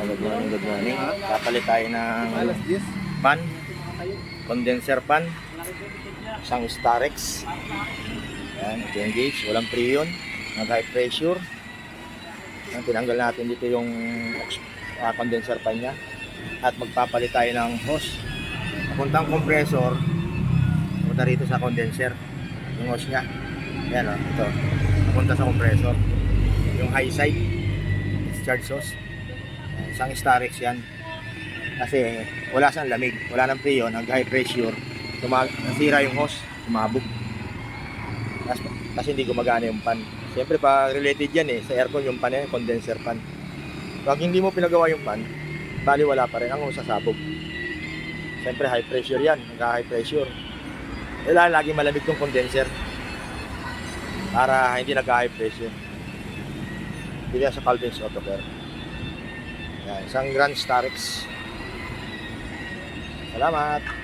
Good morning, good morning. Kapalit tayo ng pan, condenser pan, isang Starex. Yan, engage, walang preyon, nag-high pressure. Yan, tinanggal natin dito yung condenser pan niya. At magpapalit tayo ng hose. Papuntang compressor, punta rito sa condenser, yung hose niya. Yan o, ito, papunta sa compressor. Yung high side, discharge hose. Isang Starex yan. Kasi wala siyang lamig, wala nang preyon, nag-high pressure, nasira yung hose, sumabog. Kasi hindi gumagana yung pan. Siyempre pa related yan sa aircon yung pan condenser pan. Pag hindi mo pinagawa yung pan, bali wala pa rin, ang sasabog. Siyempre high pressure yan, nag-high pressure. Kailangan lagi malamig yung condenser para hindi nag-high pressure. Hindi sa Calvin's Auto Care. Yan, isang Grand Starex. Salamat.